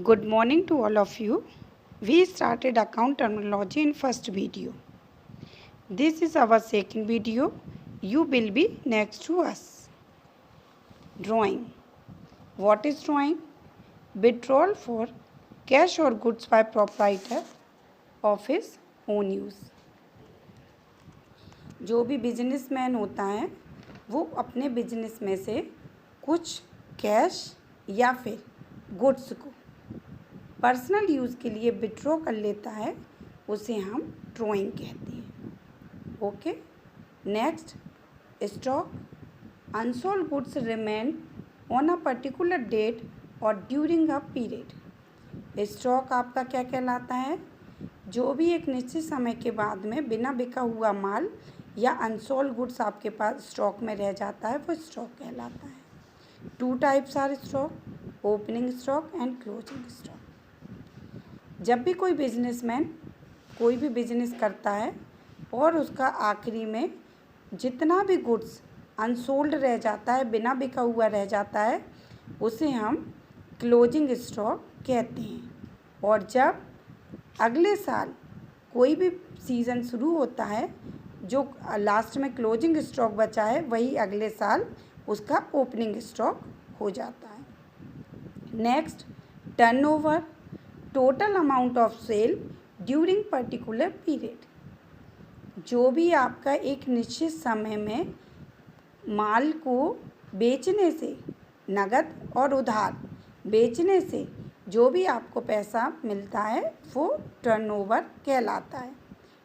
Good morning to all of you. We started account terminology in first video. This is our second video. You will be next to us. Drawing. What is drawing? Withdrawal for cash or goods by proprietor of his own use. जो भी businessman होता है वो अपने business में से कुछ cash या फिर गुड्स को पर्सनल यूज़ के लिए विड्रॉ कर लेता है, उसे हम ड्रॉइंग कहते हैं। Okay, next, stock. Unsold goods remain on a particular date और ड्यूरिंग अ पीरियड। स्टॉक आपका क्या कहलाता है? जो भी एक निश्चित समय के बाद में बिना बिका हुआ माल या अनसोल्ड गुड्स आपके पास स्टॉक में रह जाता है, वो स्टॉक कहलाता है। Two types are stock, opening stock and closing stock. जब भी कोई बिजनेसमैन कोई भी बिजनेस करता है और उसका आखिरी में जितना भी गुड्स अनसोल्ड रह जाता है, बिना बिका हुआ रह जाता है, उसे हम क्लोजिंग स्टॉक कहते हैं। और जब अगले साल कोई भी सीज़न शुरू होता है, जो लास्ट में क्लोजिंग स्टॉक बचा है वही अगले साल उसका ओपनिंग स्टॉक हो जाता है। Next, turnover. Total amount of sale during particular period. जो भी आपका एक निश्चित समय में माल को बेचने से, नगद और उधार बेचने से जो भी आपको पैसा मिलता है वो टर्नओवर कहलाता है।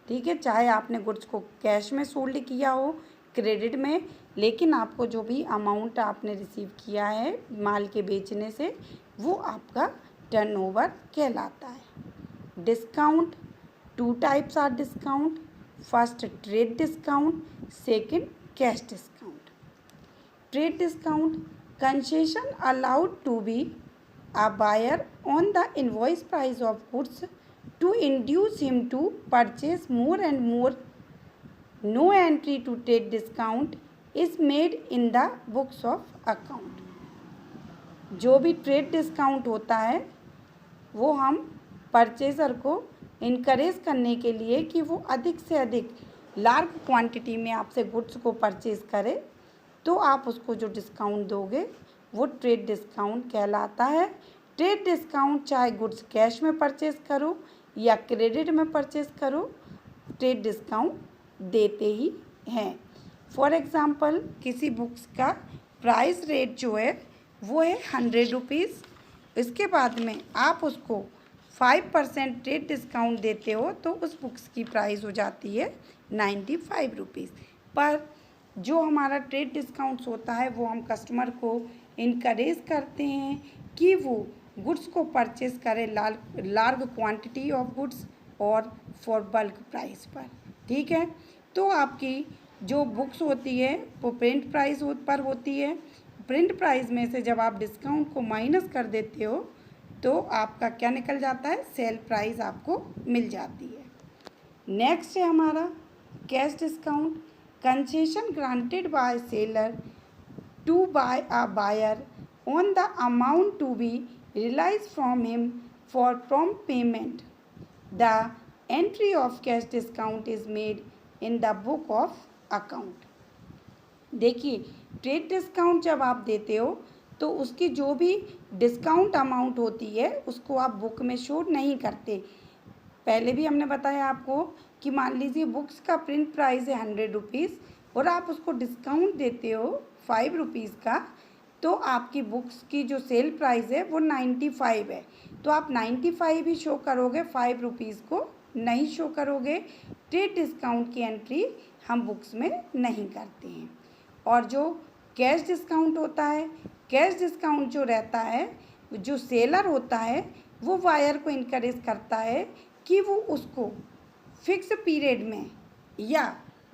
ठीक है, चाहे आपने गुड्स को कैश में सोल्ड किया हो, क्रेडिट में, लेकिन आपको जो भी अमाउंट आपने रिसीव किया है माल के बेचने से, वो आपका टर्नओवर कहलाता है। Discount. Two types are discount. First, trade discount, second, cash discount. Trade discount, concession allowed to be a buyer on the invoice price of goods to induce him to purchase more and more. No entry to trade discount is made in the books of account. जो भी trade discount होता है वो हम purchaser को encourage करने के लिए कि वो अधिक से अधिक लार्ज क्वांटिटी में आपसे गुड्स को परचेज़ करे, तो आप उसको जो डिस्काउंट दोगे वो ट्रेड डिस्काउंट कहलाता है। ट्रेड डिस्काउंट चाहे गुड्स कैश में परचेज़ करो या क्रेडिट में परचेज़ करो, ट्रेड डिस्काउंट देते ही हैं। फॉर एग्ज़ाम्पल, किसी बुक्स का प्राइस रेट जो है वो है 100 रुपीज़। इसके बाद में आप उसको 5% ट्रेड डिस्काउंट देते हो तो उस बुक्स की प्राइस हो जाती है 95 रुपीज़। पर जो हमारा ट्रेड डिस्काउंट्स होता है वो हम कस्टमर को इनकरेज करते हैं कि वो गुड्स को परचेज़ करें लार्ज क्वांटिटी ऑफ गुड्स और फॉर बल्क प्राइस पर। ठीक है, तो आपकी जो बुक्स होती है वो प्रिंट प्राइस पर होती है। प्रिंट प्राइस में से जब आप डिस्काउंट को माइनस कर देते हो तो आपका क्या निकल जाता है? सेल प्राइस आपको मिल जाती है। नेक्स्ट है हमारा cash discount. Concession granted by seller to buy a buyer on the amount to be realised from him for prompt payment. The entry of cash discount is made in the book of account. देखिए, trade discount जब आप देते हो तो उसकी जो भी discount amount होती है उसको आप बुक में शो नहीं करते। पहले भी हमने बताया आपको कि मान लीजिए बुक्स का प्रिंट प्राइस है 100 रुपीज़ और आप उसको डिस्काउंट देते हो 5 रुपीज़ का, तो आपकी बुक्स की जो सेल प्राइस है वो 95 है, तो आप 95 ही शो करोगे, 5 रुपीज़ को नहीं शो करोगे। ट्रेड डिस्काउंट की एंट्री हम बुक्स में नहीं करते हैं। और जो कैश डिस्काउंट होता है, कैश डिस्काउंट जो रहता है, जो सेलर होता है वो बायर को इनकरेज करता है कि वो उसको फिक्स पीरियड में या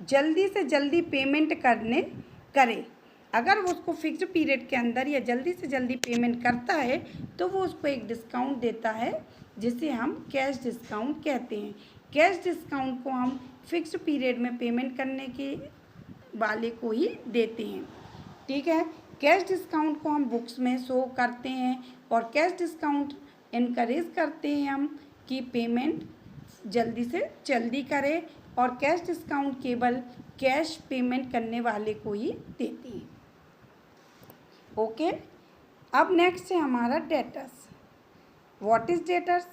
जल्दी से जल्दी पेमेंट करे। अगर वो उसको फिक्स पीरियड के अंदर या जल्दी से जल्दी पेमेंट करता है तो वो उसको एक डिस्काउंट देता है जिसे हम कैश डिस्काउंट कहते हैं। कैश डिस्काउंट को हम फिक्स पीरियड में पेमेंट करने के वाले को ही देते हैं। ठीक है, कैश डिस्काउंट को हम बुक्स में शो करते हैं और कैश डिस्काउंट इनकरेज करते हैं हम कि पेमेंट जल्दी से जल्दी करें, और कैश डिस्काउंट केवल कैश पेमेंट करने वाले को ही देते हैं। ओके, अब नेक्स्ट है हमारा debtors. What is debtors?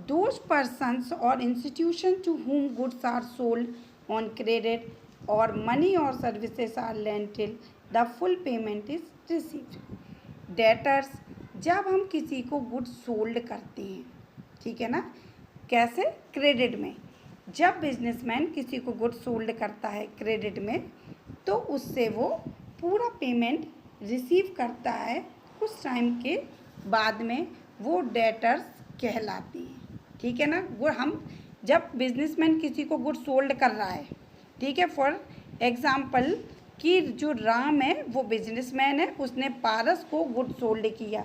Those persons और institution to whom goods are sold on credit और मनी और services are lent till the full payment is received. Debtors, जब हम किसी को गुड्स सोल्ड करते हैं, ठीक है ना, कैसे? क्रेडिट में। जब बिजनेसमैन किसी को गुड्स सोल्ड करता है क्रेडिट में, तो उससे वो पूरा पेमेंट रिसीव करता है कुछ टाइम के बाद में, वो डेटर्स कहलाती हैं, ठीक है ना। हम जब बिजनेसमैन किसी को गुड्स सोल्ड कर रहा है, ठीक है, फॉर एग्जांपल कि जो राम है वो बिजनेसमैन है, उसने पारस को गुड्स सोल्ड किया,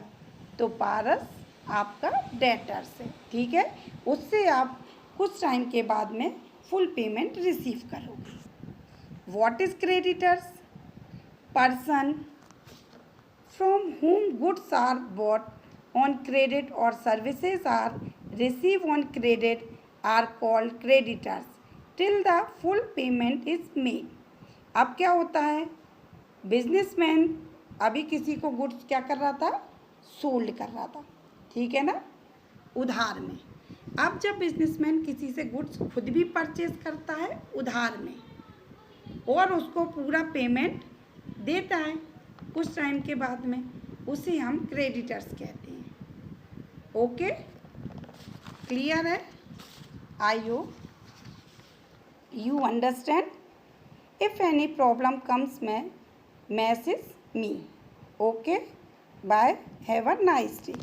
तो पारस आपका डेटर्स है, ठीक है। उससे आप कुछ टाइम के बाद में फुल पेमेंट रिसीव करोगे। What is creditors? Person from whom goods are bought on credit or services are received on credit are called creditors till the full payment is made। अब क्या होता है? बिजनेसमैन अभी किसी को गुड्स क्या कर रहा था? सोल्ड कर रहा था, ठीक है ना, उधार में। अब जब बिजनेसमैन किसी से गुड्स खुद भी परचेज करता है उधार में, और उसको पूरा पेमेंट देता है कुछ टाइम के बाद में, उसे हम क्रेडिटर्स कहते हैं। ओके, क्लियर है? I hope you understand. If any problem comes message me. Okay, bye, have a nice day.